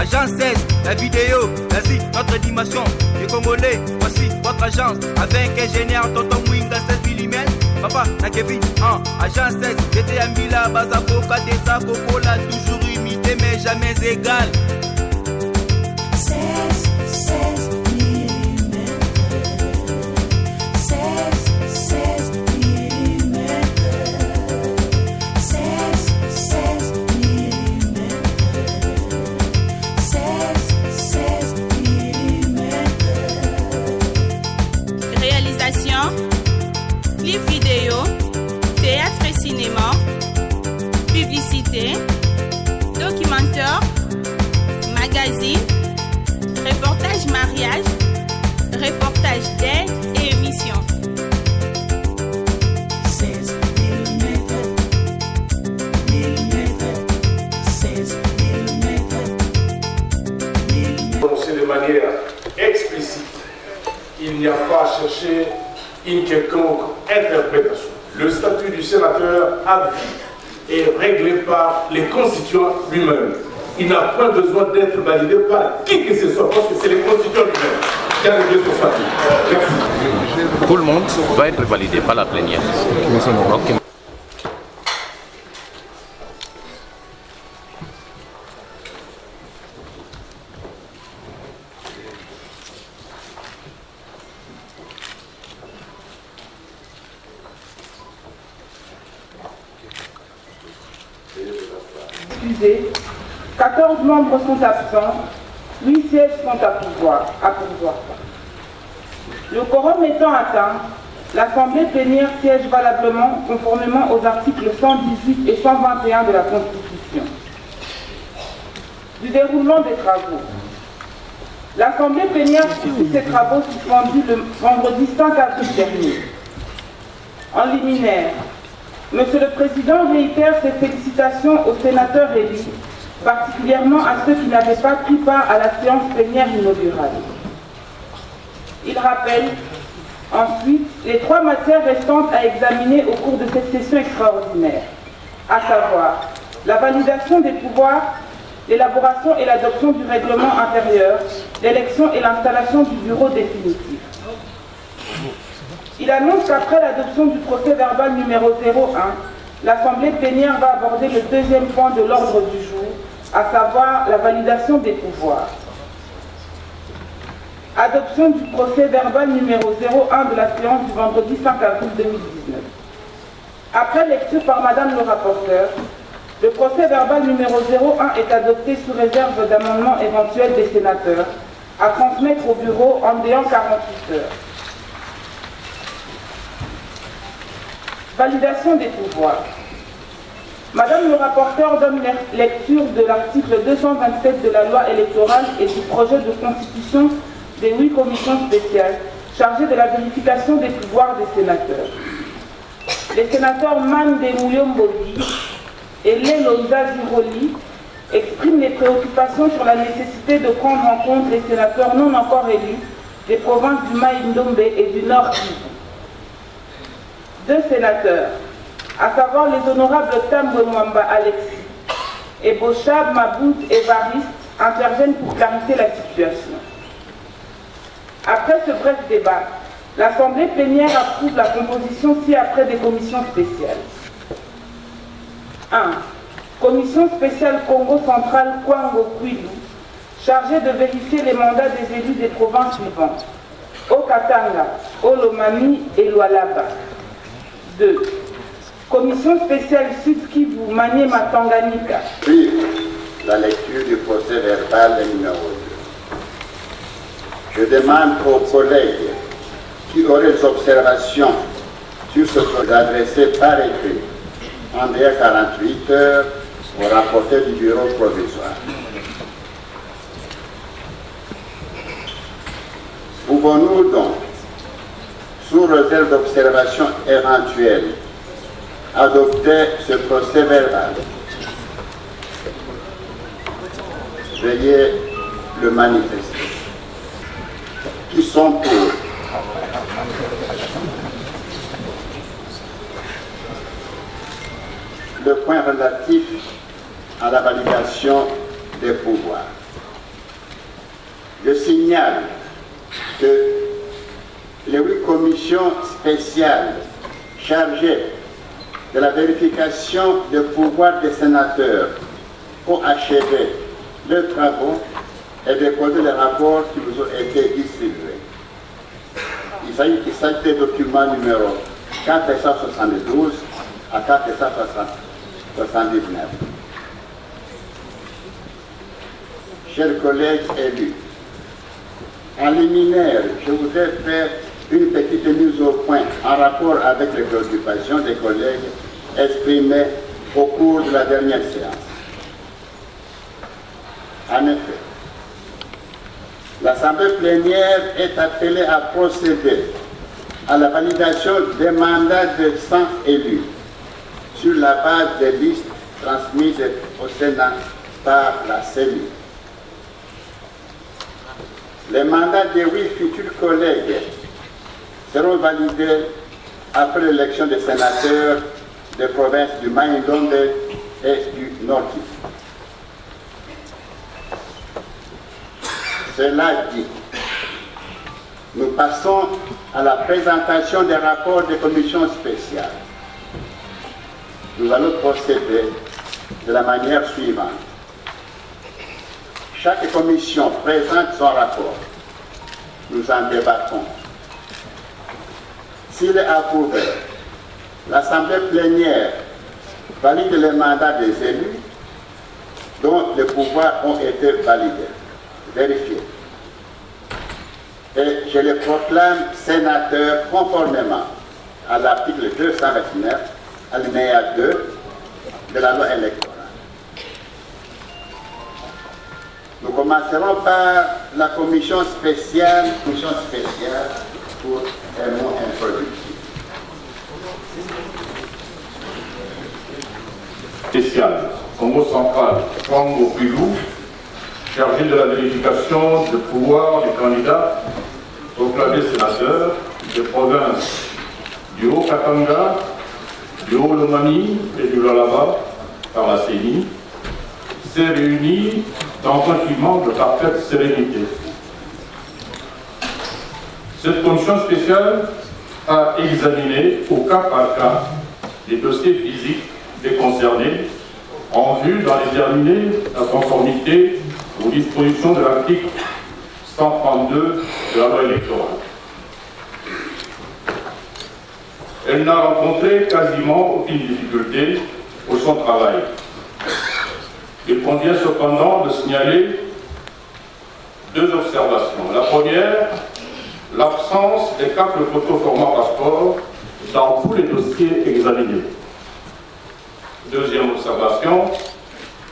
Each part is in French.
Agence 16, la vidéo, vas-y, notre animation. Les Congolais, voici votre agence. Avec ingénieur Tonton Winga 16 mm. Papa, na Kevin, Agence 16, j'étais à Mila, Bazaboka, Tessa, Cocola, toujours imité mais jamais égal. 16 mm. 16 mm. 16 mm. 16 mm. Réalisation, clip vidéo, théâtre et cinéma, publicité, documentaire, magazine, reportage mariage, reportage d'aide et émission. 16 mm. 16 mm. Prononcé de manière explicite, il n'y a pas à chercher une quelconque interprétation. Le statut du sénateur à vie est réglé par les constituants lui-même. Il n'a point besoin d'être validé par qui que ce soit, parce que c'est les constituants lui-même qui ont réglé ce statut. Merci. Tout le monde va être validé par la plénière. Okay. Excusez, 14 membres sont absents, 8 sièges sont à pourvoir. Le quorum étant atteint, l'Assemblée plénière siège valablement conformément aux articles 118 et 121 de la Constitution. Du déroulement des travaux. L'Assemblée plénière poursuit ses travaux suspendus le vendredi 5 avril dernier. En liminaire, Monsieur le Président réitère ses félicitations aux sénateurs élus, particulièrement à ceux qui n'avaient pas pris part à la séance plénière inaugurale. Il rappelle ensuite les 3 matières restantes à examiner au cours de cette session extraordinaire, à savoir la validation des pouvoirs, l'élaboration et l'adoption du règlement intérieur, l'élection et l'installation du bureau définitif. Il annonce qu'après l'adoption du procès verbal numéro 01, l'Assemblée plénière va aborder le deuxième point de l'ordre du jour, à savoir la validation des pouvoirs. Adoption du procès verbal numéro 01 de la séance du vendredi 5 avril 2019. Après lecture par Madame le rapporteur, le procès verbal numéro 01 est adopté sous réserve d'amendements éventuels des sénateurs à transmettre au bureau en délai 48 heures. Validation des pouvoirs. Madame le rapporteur donne lecture de l'article 227 de la loi électorale et du projet de constitution des 8 commissions spéciales chargées de la vérification des pouvoirs des sénateurs. Les sénateurs Mande Mouyombodi et Lelonza Ziroli expriment les préoccupations sur la nécessité de prendre en compte les sénateurs non encore élus des provinces du Maïndombe et du Nord Kivu. 2 sénateurs, à savoir les honorables Tambwe Mwamba Alexis et Bochab Mabout Évariste, interviennent pour clarifier la situation. Après ce bref débat, l'Assemblée plénière approuve la composition ci-après des commissions spéciales. 1. Commission spéciale Congo central Kwango Kwilu, chargée de vérifier les mandats des élus des provinces suivantes: Okatanga, Olomami et Lualaba. 2. Commission spéciale Sud Kivu, Maniema Tanganyika. Puis, la lecture du procès verbal numéro 2. Je demande aux collègues qui auraient des observations sur ce procès d'adresser par écrit en délai 48 heures au rapporteur du bureau provisoire. Pouvons-nous donc, sous réserve d'observation éventuelle, adopter ce procès verbal? Veuillez le manifester. Qui sont pour? Le point relatif à la validation des pouvoirs. Je signale que les 8 commissions spéciales chargées de la vérification des pouvoirs des sénateurs ont achevé leurs travaux et déposé les rapports qui vous ont été distribués. Il s'agit des documents numéro 472 à 479. Chers collègues élus, en liminaire, je voudrais faire une petite mise au point en rapport avec les préoccupations des collègues exprimées au cours de la dernière séance. En effet, l'Assemblée plénière est appelée à procéder à la validation des mandats de 100 élus sur la base des listes transmises au Sénat par la CENI. Les mandats des 8 futurs collègues seront validés après l'élection des sénateurs des provinces du Maïndombe et du Nord Kivu. Cela dit, nous passons à la présentation des rapports des commissions spéciales. Nous allons procéder de la manière suivante. Chaque commission présente son rapport. Nous en débattons. S'il est approuvé, l'Assemblée plénière valide les mandats des élus dont les pouvoirs ont été validés, vérifiés. Et je les proclame sénateurs conformément à l'article 229, alinéa 2 de la loi électorale. Nous commencerons par la commission spéciale pour un mot introductif. Spécial, Congo central, Congo Pilou, chargé de la vérification du pouvoir des candidats proclamés sénateurs des provinces du Haut-Katanga, du Haut-Lomami et du Lualaba par la CENI, s'est réunie dans un climat de parfaite sérénité. Cette commission spéciale a examiné au cas par cas les dossiers physiques des concernés en vue d'en déterminer la conformité aux dispositions de l'article 132 de la loi électorale. Elle n'a rencontré quasiment aucune difficulté pour son travail. Il convient cependant de signaler 2 observations. La première, l'absence des 4 photos format passeport dans tous les dossiers examinés. Deuxième observation,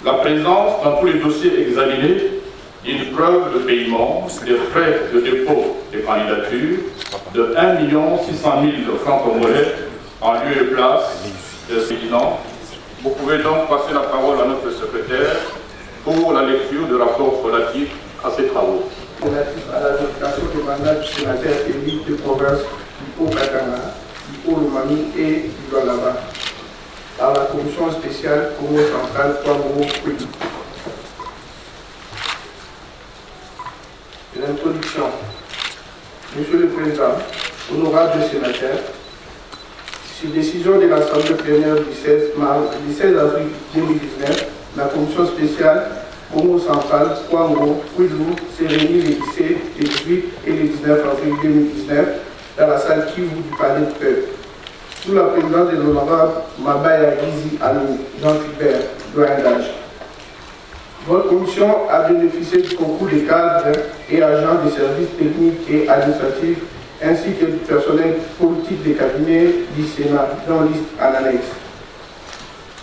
la présence dans tous les dossiers examinés d'une preuve de paiement des frais de dépôt des candidatures de 1 600 000 francs congolais en lieu et place de ce bilan. Vous pouvez donc passer la parole à notre secrétaire pour la lecture du rapport relatif à ces travaux. Relatif à la notification des mandats du sénateur élu de province du Haut-Katanga, du Haut-Lomami et du Lualaba par la commission spéciale Congo central Congo Pilou. L'introduction. Monsieur le Président, honorables sénateurs, sur décision de l'Assemblée plénière du 16 avril 2019, la commission spéciale Congo central Congo Pilou s'est réunie les 17, les 18 et les 19 avril 2019 dans la salle Kivu du Palais du Peuple, sous la présidence de l'honorable Mabaya Gizi Alou Jean-Philbert, doyen d'âge. Votre commission a bénéficié du concours des cadres et agents des services techniques et administratifs, ainsi que du personnel politique des cabinets du Sénat, dont liste en annexe.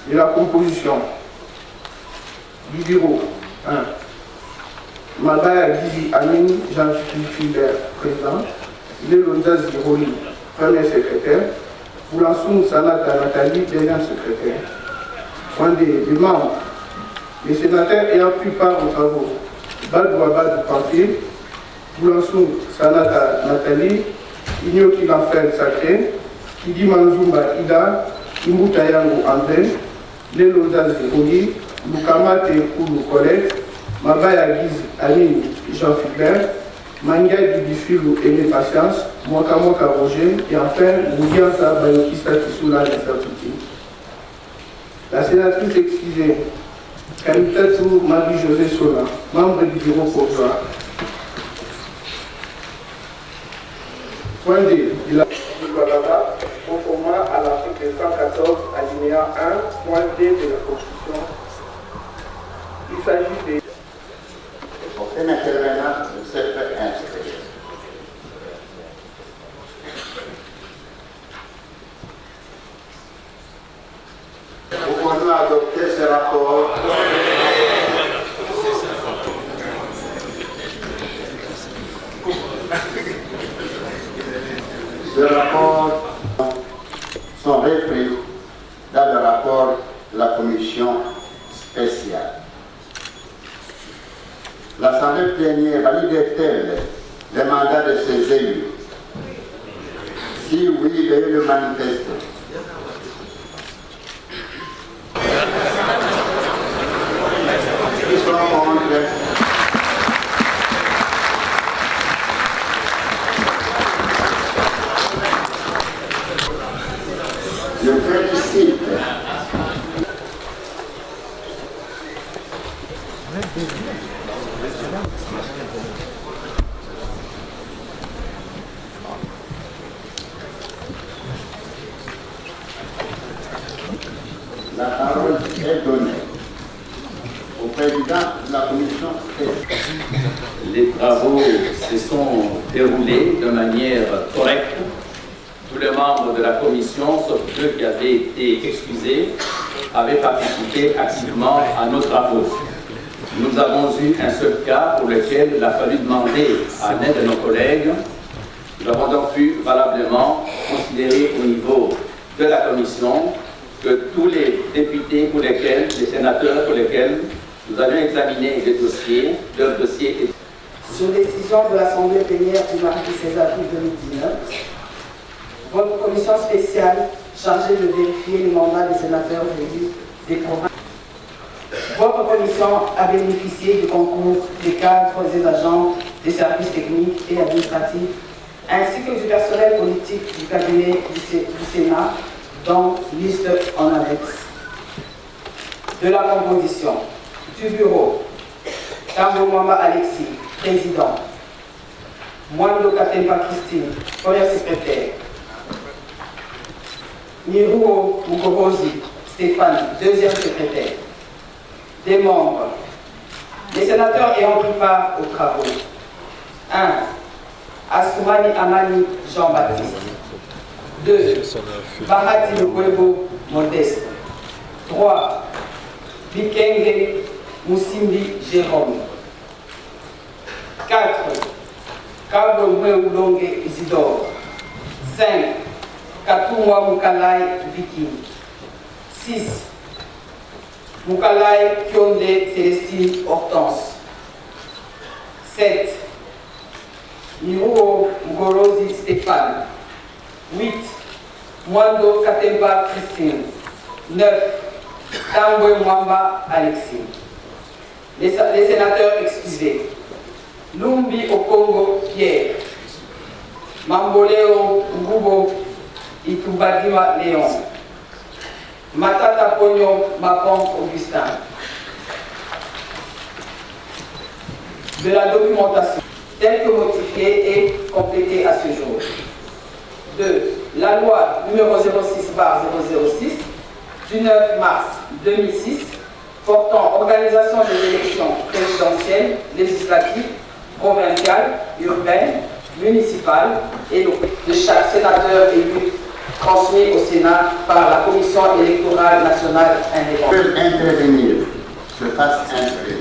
De la composition du bureau 1. Mabaya Gizi Amin Jean-Philbert, président. Lelonza Ziroli, premier secrétaire. Boulansou Sanata Nathalie, deuxième secrétaire. Point des membres. Les sénateurs ayant pris part aux travaux: Badouaba du Pamphile, Boulansou Sanata Nathalie, Ignoki Lanfel Sacré, Idi Manzumba Ida, Imbutayango André, Lelonza Ziroli, Lukamate Koulou Colette, Mabaya Guise Aline Jean Fulbert, Manga Bidifilou Aimé Patience, Mwakamoka Roger et enfin Mougiansa Bayokista Kisula Nesatuti. La sénatrice excusée, Kamitatou Marie-José Sola, membre du bureau provisoire. Point D. Il a conformément à l'article 114, alinéa 1, point D de la Constitution. Il s'agit des... Aucun intervenant ne s'est fait inscrire. Pouvons-nous adopter ce rapport? Ce rapport sont repris dans le rapport de la commission spéciale. L'Assemblée plénière valide-t-elle le mandat de ses élus? Si oui, veuillez le manifester. Qui sont contre? Je félicite la parole est donnée au président de la commission spéciale. Les travaux se sont déroulés de manière correcte. Tous les membres de la commission, sauf ceux qui avaient été excusés, avaient participé activement à nos travaux. Nous avons eu un seul cas pour lequel il a fallu demander à l'un de nos collègues. Nous avons donc pu valablement considérer au niveau de la commission que tous les députés pour lesquels, les sénateurs pour lesquels nous avions examiné les dossiers, leurs dossiers étaient... Sur décision de l'Assemblée plénière du mardi 16 avril 2019, votre commission spéciale chargée de vérifier les mandats des sénateurs élus des provinces. Votre commission a bénéficié du concours des cadres et agents des services techniques et administratifs, ainsi que du personnel politique du cabinet du Sénat, dont liste en annexe. De la composition du bureau, Tambo Mwamba Alexis, président. Mwando Katemba Christine, première secrétaire. Miruo Mugorozi Stéphane, deuxième secrétaire. Des membres. Les sénateurs ayant pris part aux travaux. 1. Assoumani Amani Jean-Baptiste. 2. Bahati Lukwebo Modeste. 3. Bikenge Moussimbi Jérôme. 4. Kabwe Oulonge Isidore. 5. Katumwa Mukalai Vicky. 6. Mukalai Kionde Célestine Hortense. 7. Miruo Mugorozi Stéphane. 8. Mwando Katemba Christine. 9. Tambwe Mwamba Alexis. Les sénateurs excusés. Lumbi Okongo Pierre. Mamboleo Ngubo Itubadima Léon. Matata Pogno Mapon Augustin. De la documentation telle que modifiée et complétée à ce jour. 2. La loi numéro 06/006 du 9 mars 2006 portant organisation des élections présidentielles, législatives, provinciales, urbaines, municipales et locales de chaque sénateur élu transmis au Sénat par la Commission électorale nationale indépendante. Peut intervenir, se fasse inscrire.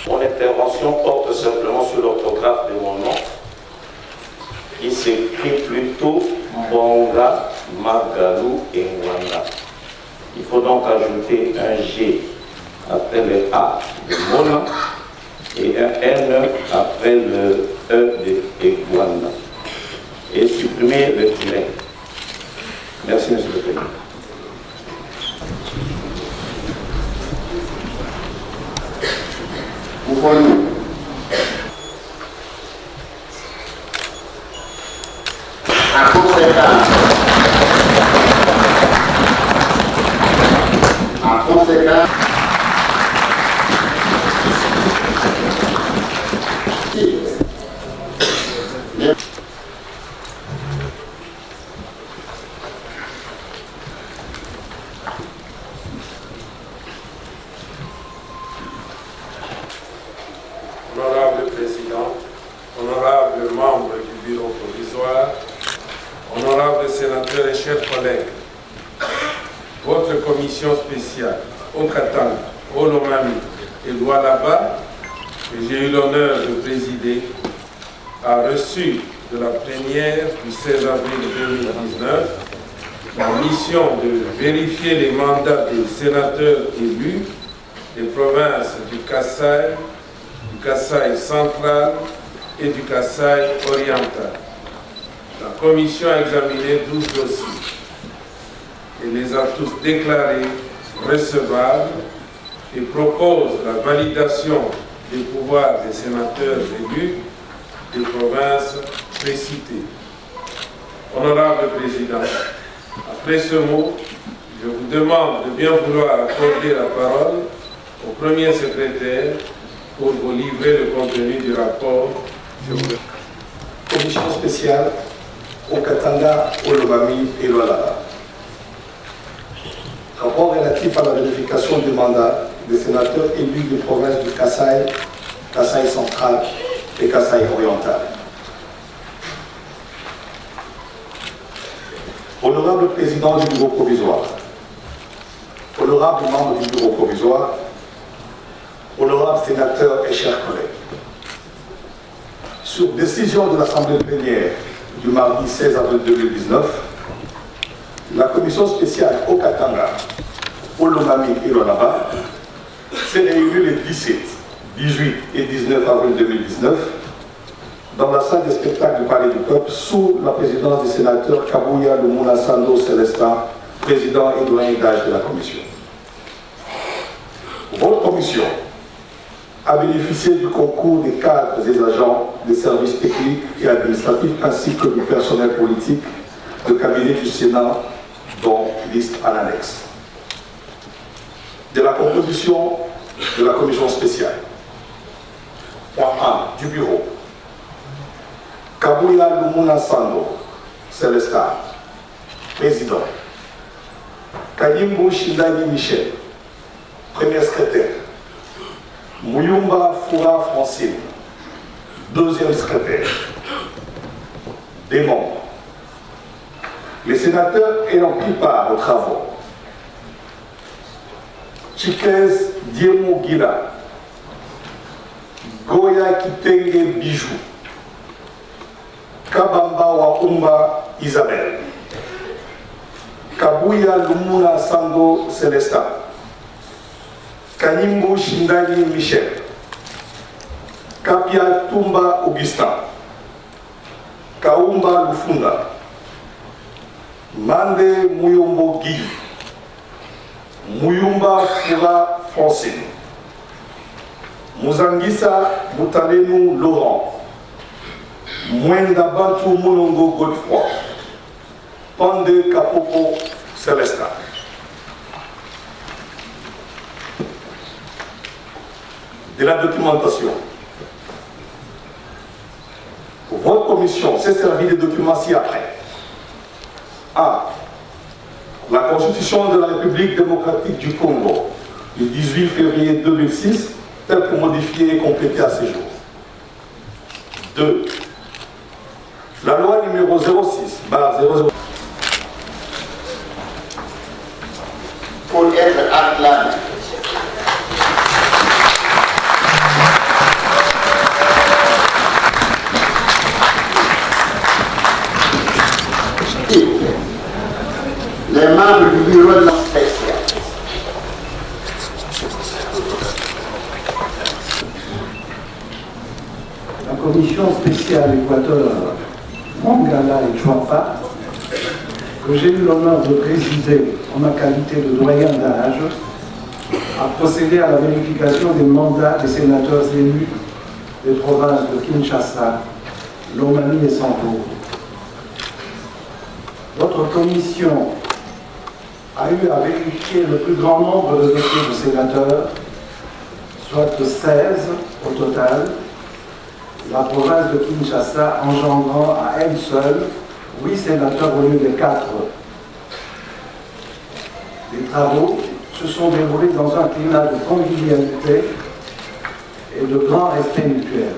Mon intervention porte simplement sur l'orthographe de mon nom, qui s'écrit plutôt Mbonga, Magalou et Mwanda. Il faut donc ajouter un G après le A de Mona et un N après le E de Egwanda et supprimer le tiret. Merci, Monsieur le Président. En conséquence, Honorable Président, honorables membres du Bureau provisoire, honorables sénateurs et chers collègues, votre commission spéciale au Katanga, au Lomami et Lualaba, que j'ai eu l'honneur de présider, a reçu de la plénière du 16 avril 2019 la mission de vérifier les mandats des sénateurs élus des provinces du Kasaï central et du Kasaï oriental. La commission a examiné 12 dossiers et les a tous déclarés recevables et propose la validation des pouvoirs des sénateurs élus des provinces précitées. Honorable Président, après ce mot, je vous demande de bien vouloir accorder la parole au premier secrétaire pour vous livrer le contenu du rapport. Commission spéciale au Katanga, au Lomami et Lualaba. Rapport relatif à la vérification du mandat des sénateurs élus des provinces du Kasaï, Kasaï central et Kasaï oriental. Honorable Président du Bureau provisoire, honorable membre du Bureau provisoire, honorables sénateurs et chers collègues, sur décision de l'Assemblée plénière du mardi 16 avril 2019, la commission spéciale au Katanga, au Lomami et Lualaba s'est réunie les 17, 18 et 19 avril 2019 dans la salle de spectacle du Palais du Peuple sous la présidence du sénateur Kabouya Lumuna Sando Célestin, président et doyen d'âge de la commission. Votre commission a bénéficié du concours des cadres et des agents des services techniques et administratifs ainsi que du personnel politique de cabinet du Sénat, dont liste à l'annexe. De la composition de la commission spéciale. Point 1 du bureau. Kabouya Lumuna Sando Célestin, président. Kayimbo Shindani Michel, premier secrétaire. Mouyumba Foura Francine, deuxième secrétaire. Des membres. Les sénateurs ayant pris part aux travaux. Chikez Diemo Gila, Goya Kitenge Bijou, Kabamba Waumba Isabelle, Kabouya Lumuna Sando Célestin, Kanyimbo Shindani Michel, Kapia Tumba Augustin, Kaumba Lufunda, Mande Muyombo Guy, Muyumba Fura Francine, Muzangisa Mutalenu Laurent, Mwenda Bantu Monongo Godefroy, Pande Kapopo Célestin. De la documentation. Votre commission s'est servie des documents ci-après. A. La Constitution de la République démocratique du Congo, du 18 février 2006, telle que modifiée et complétée à ce jour. 2. La loi numéro 06/00. pour être acclamé. Les membres du bureau de la spéciale. La commission spéciale Équateur, Mongala et Chouapa, que j'ai eu l'honneur de présider en ma qualité de doyen d'âge, a procédé à la vérification des mandats des sénateurs élus des provinces de Kinshasa, Lomami et Santo, Votre commission a eu à vérifier le plus grand nombre de dossiers de sénateurs, soit 16 au total, la province de Kinshasa engendrant à elle seule 8 sénateurs au lieu de 4. Les travaux se sont déroulés dans un climat de convivialité et de grand respect mutuel.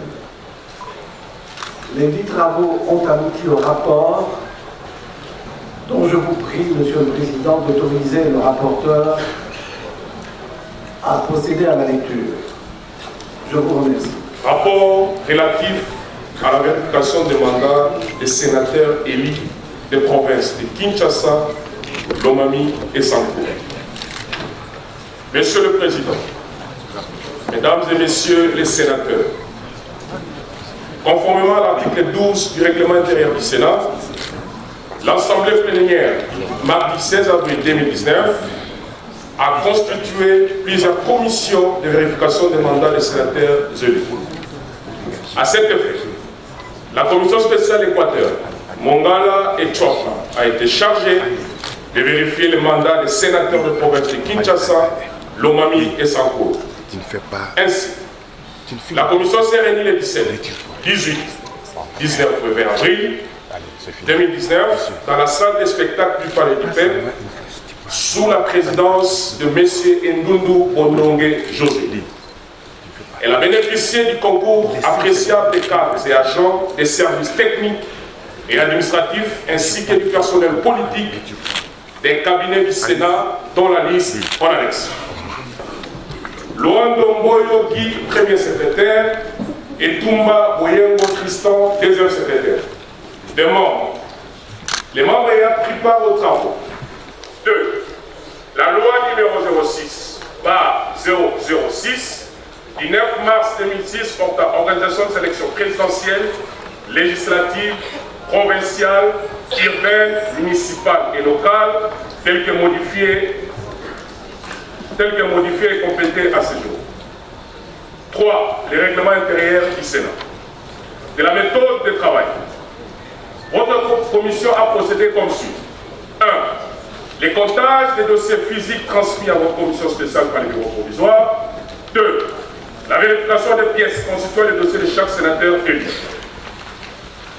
Les 10 travaux ont abouti au rapport dont je vous prie, Monsieur le Président, d'autoriser le rapporteur à procéder à la lecture. Je vous remercie. Rapport relatif à la vérification des mandats des sénateurs élus des provinces de Kinshasa, Lomami et Sanko. Monsieur le Président, Mesdames et Messieurs les sénateurs, conformément à l'article 12 du règlement intérieur du Sénat, l'Assemblée plénière, mardi 16 avril 2019, a constitué plusieurs commissions de vérification des mandats des sénateurs élus. À cet effet, la commission spéciale Équateur, Mongala et Tchofa a été chargée de vérifier les mandats des sénateurs de province de Kinshasa, Lomami et Sanko. Ainsi, la commission s'est réunie les 17, 18, 19 et 20 avril 2019 dans la salle des spectacles du Palais du Peuple sous la présidence de M. Ndundu Bonongue José. Elle a bénéficié du concours appréciable des cadres et agents des services techniques et administratifs ainsi que du personnel politique des cabinets du Sénat dont la liste en annexe. Loando Mboyo Guy, premier secrétaire, et Toumba Boyengo Tristan, deuxième secrétaire. Des membres. Les membres ayant pris part aux travaux. 2. La loi numéro 06/006 du 9 mars 2006 portant organisation de sélection présidentielle, législative, provinciale, urbaine, municipale et locale, telle que modifiée et complétée à ce jour. 3. Les règlements intérieurs du Sénat. De la méthode de travail. Votre commission a procédé comme suit. 1. Les comptages des dossiers physiques transmis à votre commission spéciale par les bureaux provisoires. 2. La vérification des pièces constituant les dossiers de chaque sénateur élu.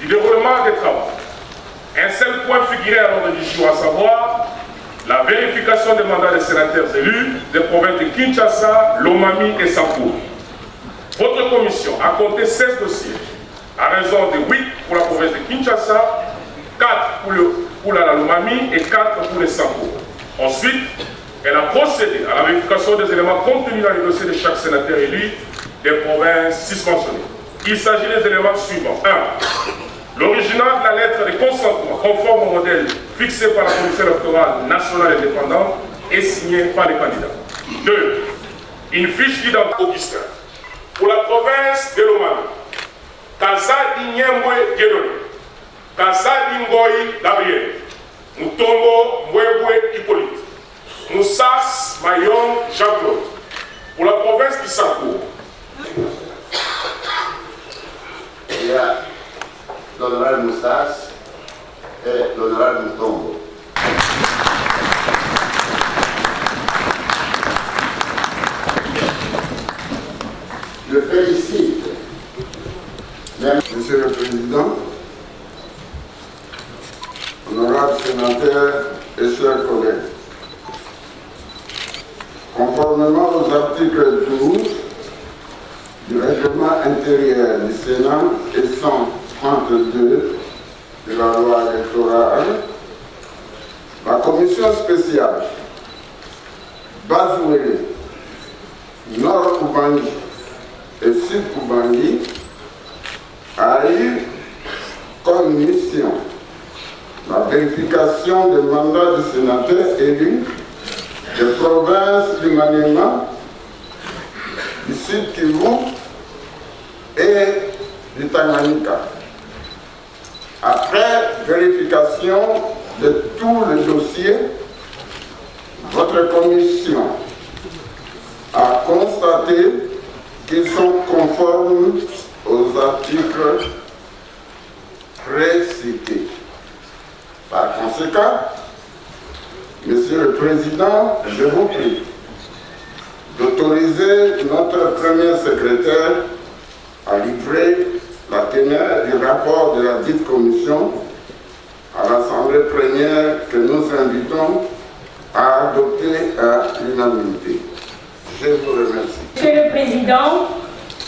Du déroulement des travaux. Un seul point figurait à l'ordre du jour, à savoir la vérification des mandats des sénateurs élus des provinces de Kinshasa, Lomami et Sanko. Votre commission a compté 16 dossiers, à raison de 8 pour la province de Kinshasa, 4 pour la Lomami et 4 pour les Sanko. Ensuite, elle a procédé à la vérification des éléments contenus dans les dossiers de chaque sénateur élu des provinces susmentionnées. Il s'agit des éléments suivants. 1. L'original de la lettre de consentement conforme au modèle fixé par la Commission électorale nationale indépendante et signé par les candidats. 2. Une fiche d'identité Augustin. Pour la province de Lomami, Kazadi Nyembwe Guédoni, Kazadi Ngoyi Gabriel, Mutombo Mwebwe Hippolyte, Moussas Mayon Jean-Claude. Pour la province du Sanko, il y a l'honorable Moussas et l'honorable Mutombo. Je félicite Monsieur le Président, honorables sénateurs et chers collègues, conformément aux articles 12 du règlement intérieur du Sénat et 132 de la loi électorale, la commission spéciale Bazouélé, Nord Ubangi et Sud Ubangi a eu comme mission la vérification des mandats des sénateurs élus des provinces du Maniema, du Sud Kivu et du Tanganyika. Après vérification de tous les dossiers, votre commission a constaté qu'ils sont conformes aux articles précités. Par conséquent, Monsieur le Président, je vous prie d'autoriser notre premier secrétaire à livrer la teneur du rapport de la dite commission à l'Assemblée plénière que nous invitons à adopter à l'unanimité. Je vous remercie. Monsieur le Président,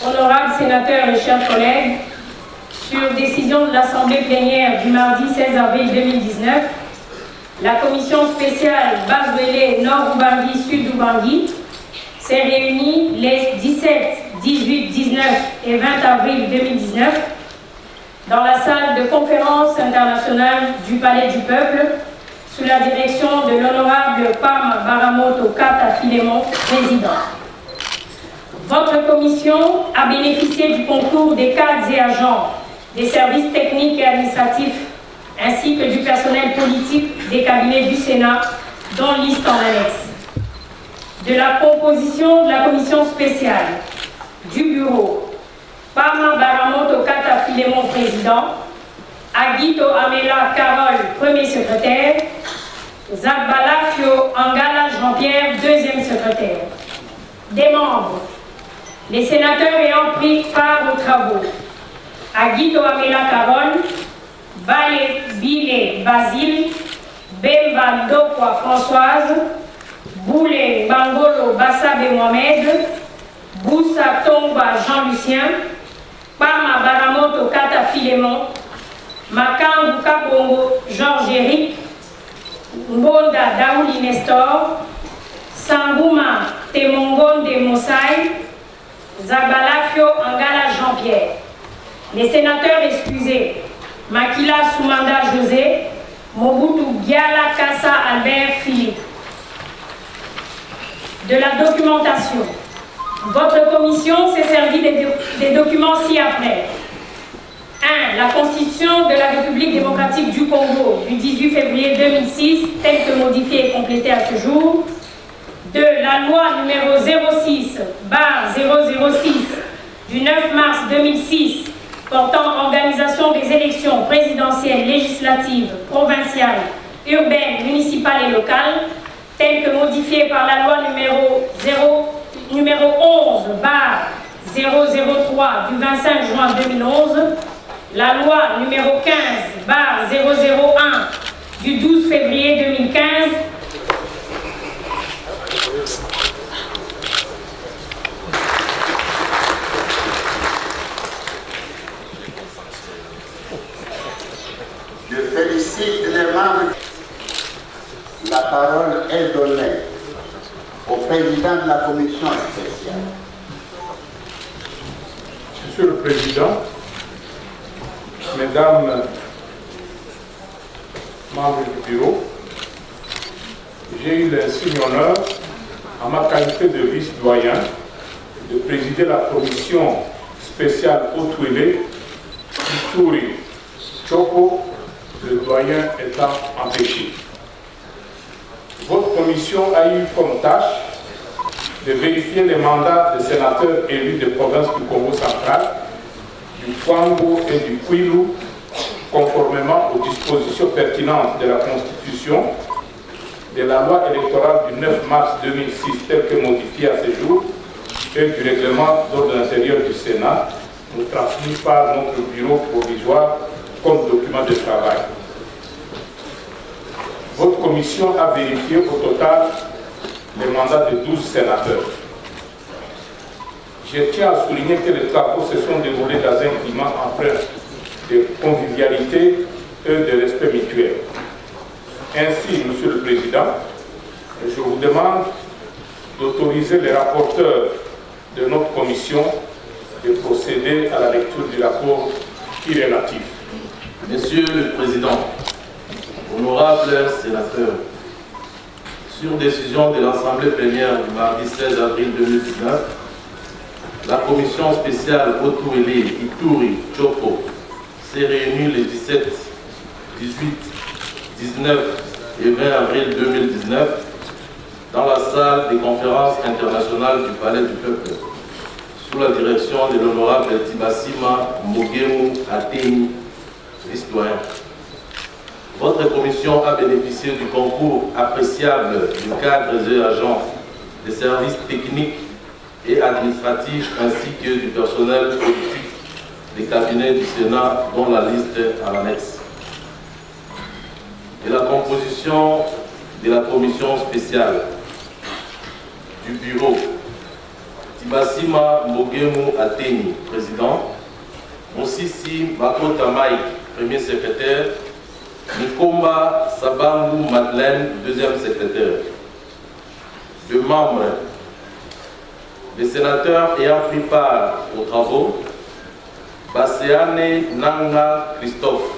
honorables sénateurs et chers collègues, sur décision de l'Assemblée plénière du mardi 16 avril 2019, la commission spéciale Bas-Ouélé Nord-Oubangui-Sud-Oubangui s'est réunie les 17, 18, 19 et 20 avril 2019 dans la salle de conférence internationale du Palais du Peuple sous la direction de l'honorable Pam Baramoto Kata Filemon, président. Votre commission a bénéficié du concours des cadres et agents des services techniques et administratifs ainsi que du personnel politique des cabinets du Sénat, dont liste en annexe. De la composition de la commission spéciale, du bureau, Pama Baramoto Kata Filemon, président, Aguito Amela Carole, premier secrétaire, Zakbalafio Angala Jean-Pierre, deuxième secrétaire. Des membres, les sénateurs ayant pris part aux travaux, Aguito Amela Carole, Bale Bile Basile, Bemba Ndokwa Françoise, Boulé Bangolo Bassabe Mohamed, Boussa Tomba Jean-Lucien, Pama Baramoto Kata Filemon, Makangu Kabongo Georges-Éric, Mbonda Daouli Nestor, Sangouma Temongonde Moussaï, Zabalafio Angala Jean-Pierre. Les sénateurs excusés, Makila Soumanda José, Mobutu Giala Kassa Albert Philippe. De la documentation. Votre commission s'est servie des documents ci-après. 1. La Constitution de la République démocratique du Congo du 18 février 2006, telle que modifiée et complétée à ce jour. 2. La loi numéro 06/006 du 9 mars 2006 portant organisation des élections présidentielles, législatives, provinciales, urbaines, municipales et locales, telle que modifiée par la loi numéro 11/003 du 25 juin 2011, la loi numéro 15/001 du 12 février 2015, Je félicite les membres. La parole est donnée au président de la commission spéciale. Monsieur le Président, Mesdames, membres du bureau, j'ai eu l'insigne honneur, en ma qualité de vice-doyen, de présider la commission spéciale Otouélé, Ituri, Choco, le doyen étant empêché. Votre commission a eu comme tâche de vérifier les mandats des sénateurs élus des provinces du Congo central, du Kwango et du Kwilu, conformément aux dispositions pertinentes de la Constitution, de la loi électorale du 9 mars 2006, telle que modifiée à ce jour, et du règlement d'ordre intérieur du Sénat, nous transmis par notre bureau provisoire comme document de travail. Votre commission a vérifié au total les mandats de 12 sénateurs. Je tiens à souligner que les travaux se sont déroulés dans un climat empreint de convivialité et de respect mutuel. Ainsi, Monsieur le Président, je vous demande d'autoriser les rapporteurs de notre commission de procéder à la lecture du rapport irrélatif. Monsieur le Président, honorables sénateurs, sur décision de l'Assemblée plénière du mardi 16 avril 2019, la commission spéciale Otouélé, Ituri, Chopo s'est réunie les 17, 18, 19 et 20 avril 2019 dans la salle des conférences internationales du Palais du Peuple, sous la direction de l'honorable Tibasima Mogemu Ateni, vice-doyen. votre commission a bénéficié du concours appréciable du cadre et agents des services techniques et administratifs ainsi que du personnel politique des cabinets du Sénat dont la liste est à l'annexe. Et la composition de la commission spéciale du bureau: Tibasima Mogemu Ateni, président; Mosisi Makota Mike, premier secrétaire; Nikomba Sabangu Madeleine, deuxième secrétaire. De membres: les sénateurs ayant pris part aux travaux: Baseane Nanga Christophe,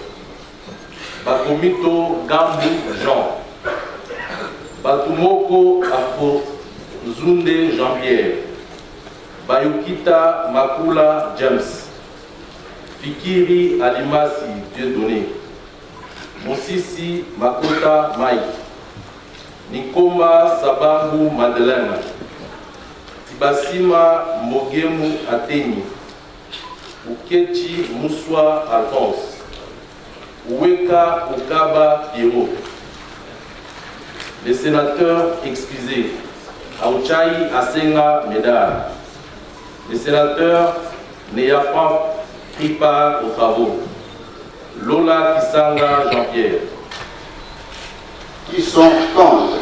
Bakomito Gambu Jean, Batumoko Afozunde Jean-Pierre, Bayukita Makula James, Fikiri Alimasi Dieudonné, Mosisi Makota Mike, Nikomba Sabangu Madeleine, Tibasima Mogemu Ateni, Ukechi Moussoua Alphonse, Uweka Okaba Pierrot. Les sénateurs excusés: Aouchaï Asenga Médard. Les sénateurs n'ayant pas pris part aux travaux: Lola Kisanga Jean-Pierre. Qui sont contre?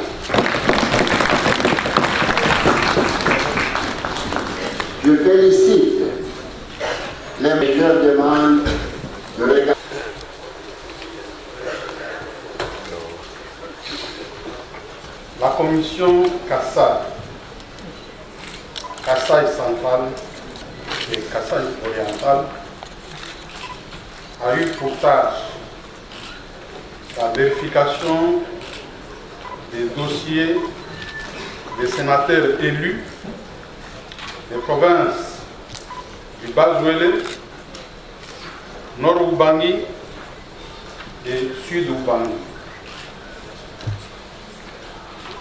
Je félicite les meilleures demandes de regard. La commission Kassai centrale et Kassai oriental a eu pour tâche la vérification des dossiers des sénateurs élus des provinces du Bas-Ouélé, Nord-Oubangi et Sud-Oubangi.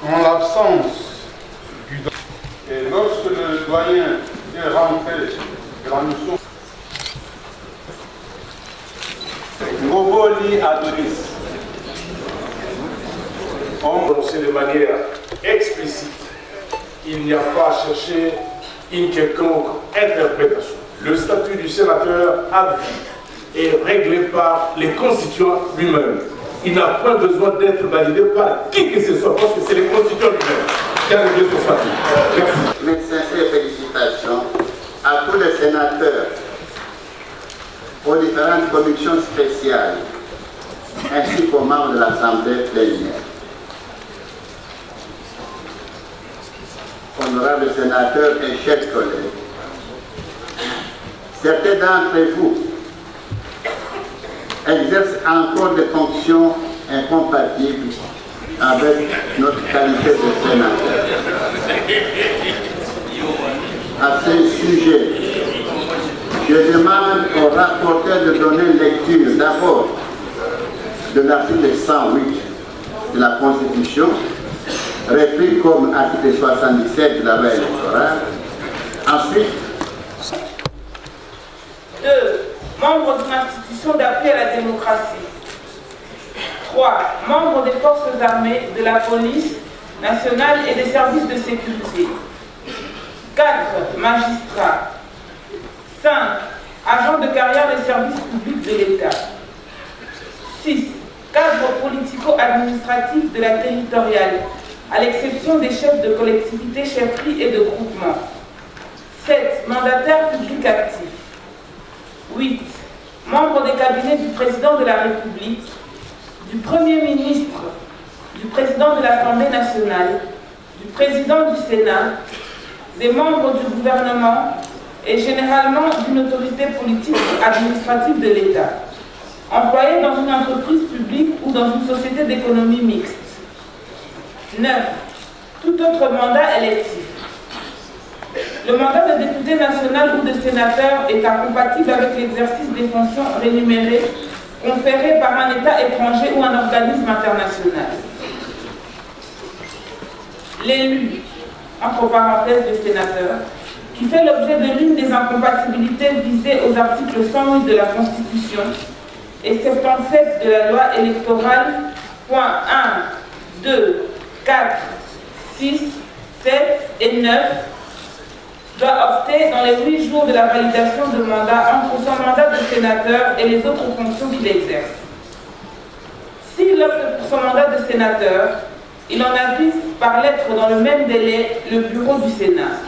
En l'absence du et lorsque le doyen est rentré de la mission, Ngoboli Adonis ont prononcé de manière explicite: il n'y a pas à chercher une quelconque interprétation. Le statut du sénateur à vie est réglé par les constituants lui-même. Il n'a pas besoin d'être validé par qui que ce soit, parce que c'est les constituants lui-même qui ont réglé ce statut. Merci. Mes sincères félicitations à tous les sénateurs, aux différentes commissions spéciales, ainsi qu'aux membres de l'Assemblée plénière. Honorables sénateurs et chers collègues, certains d'entre vous exercent encore des fonctions incompatibles avec notre qualité de sénateur. À ce sujet, je demande au rapporteur de donner lecture d'abord de l'article 108 de la Constitution, repris comme article 77 de la loi électorale. Ensuite, 2. Membre d'une institution d'appui à la démocratie. 3. Membre des forces armées, de la police nationale et des services de sécurité. 4. Magistrat. 5. Agent de carrière des services publics de l'État. 6. Cadre politico-administratif de la territoriale, à l'exception des chefs de collectivité, chefferies et de groupements. 7. Mandataire public actif. 8. Membre des cabinets du président de la République, du Premier ministre, du président de l'Assemblée nationale, du président du Sénat, des membres du gouvernement et généralement d'une autorité politique ou administrative de l'État, employé dans une entreprise publique ou dans une société d'économie mixte. 9. Tout autre mandat électif. Le mandat de député national ou de sénateur est incompatible avec l'exercice des fonctions rémunérées conférées par un État étranger ou un organisme international. L'élu, entre parenthèses le sénateur, qui fait l'objet de l'une des incompatibilités visées aux articles 108 de la Constitution, et 77 de la loi électorale, points 1, 2, 4, 6, 7 et 9, doit opter dans les 8 jours de la validation de mandat entre son mandat de sénateur et les autres fonctions qu'il exerce. S'il opte pour son mandat de sénateur, il en avise par lettre dans le même délai le bureau du Sénat.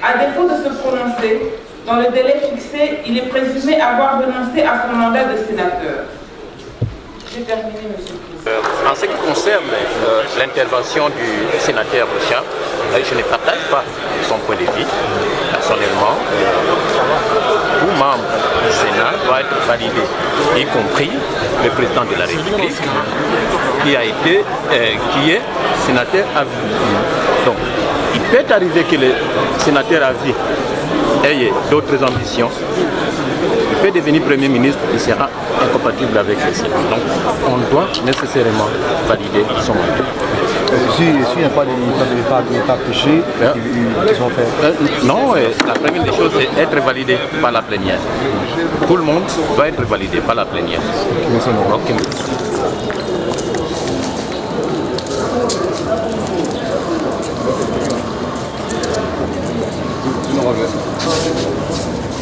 À défaut de se prononcer, dans le délai fixé, il est présumé avoir renoncé à son mandat de sénateur. J'ai terminé, Monsieur le Président. En ce qui concerne l'intervention du sénateur Richard, je ne partage pas son point de vue. Personnellement, tout membre du Sénat doit être validé, y compris le président de la République, qui est sénateur à vie. Donc, il peut arriver que le sénateur à vie ait d'autres ambitions. Il peut devenir Premier ministre et sera incompatible avec le Sénat. Donc, on doit nécessairement valider son mandat. S'il n'y a pas de touché, ils sont faits. Non, la première des choses, c'est être validé par la plénière. Tout le monde doit être validé par la plénière. Okay.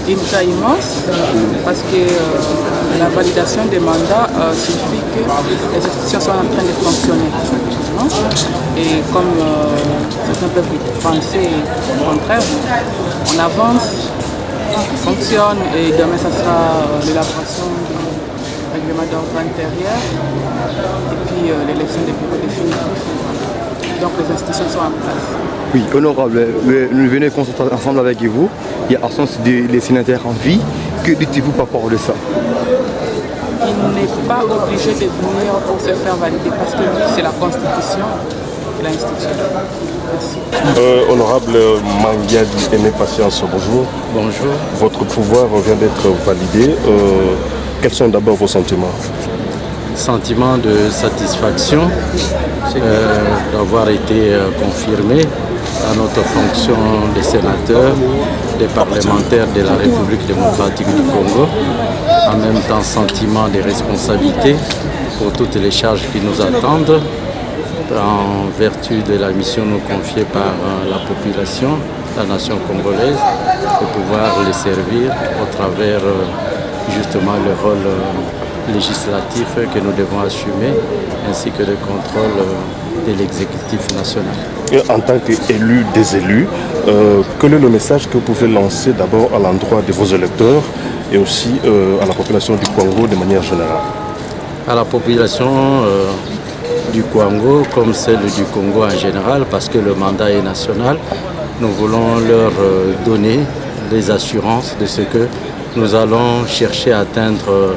Une cas immense parce que la validation des mandats signifie que les institutions sont en train de fonctionner. Et comme certains peuvent penser au contraire, on avance, on fonctionne et demain ça sera l'élaboration du règlement d'ordre intérieur et puis l'élection des bureaux définitifs. Donc les institutions sont en place. Oui, honorable, nous venons consulter ensemble avec vous. Il y a absence des sénateurs en vie. Que dites-vous par rapport à ça? Il n'est pas obligé de venir pour se faire valider parce que c'est la Constitution qui l'a institué. Merci. Honorable Mangiadi Aimé Patience, bonjour. Bonjour. Votre pouvoir vient d'être validé. Quels sont d'abord vos sentiments? Sentiment de satisfaction d'avoir été confirmé à notre fonction de sénateur, des parlementaires de la République démocratique du Congo, en même temps sentiment de responsabilité pour toutes les charges qui nous attendent en vertu de la mission nous confiée par la population, la nation congolaise, de pouvoir les servir au travers justement le rôle législatif que nous devons assumer, ainsi que le contrôle de l'exécutif national. Et en tant qu'élu des élus, quel est le message que vous pouvez lancer d'abord à l'endroit de vos électeurs et aussi à la population du Congo de manière générale? À la population du Congo, comme celle du Congo en général, parce que le mandat est national, nous voulons leur donner des assurances de ce que nous allons chercher à atteindre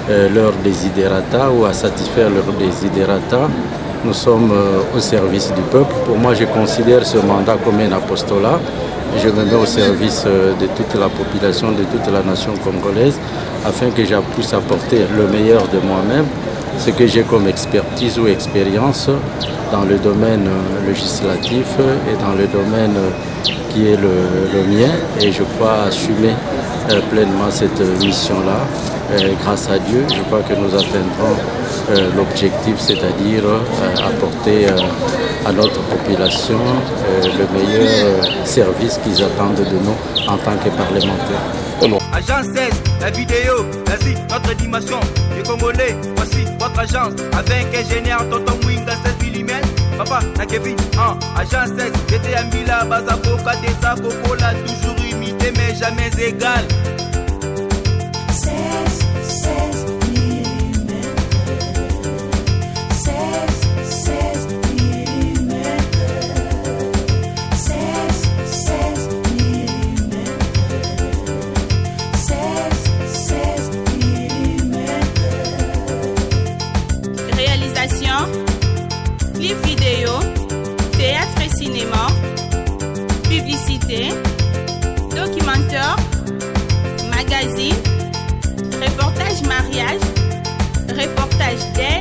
leurs desiderata ou à satisfaire leurs desiderata. Nous sommes au service du peuple. Pour moi, je considère ce mandat comme un apostolat. Je me mets au service de toute la population, de toute la nation congolaise, afin que je puisse apporter le meilleur de moi-même, ce que j'ai comme expertise ou expérience dans le domaine législatif et dans le domaine qui est le mien. Et je crois assumer pleinement cette mission-là. Grâce à Dieu, je crois que nous atteindrons l'objectif, c'est-à-dire apporter à notre population le meilleur service qu'ils attendent de nous en tant que parlementaires. Agence 16, la vidéo, vas-y, notre animation. Les Congolais, voici votre agence. Avec ingénieur Tonton Winga 7 mm. Papa, Nakevi, agence 16, j'étais un Mila, Bazako, Kadesa, Kokola, toujours imité mais jamais égal. 16 mm. 16 mm. 16 mm. 16 mm. Réalisation, clip vidéo, théâtre et cinéma, publicité, documentaire, magazine, reportage mariage, reportage d'air,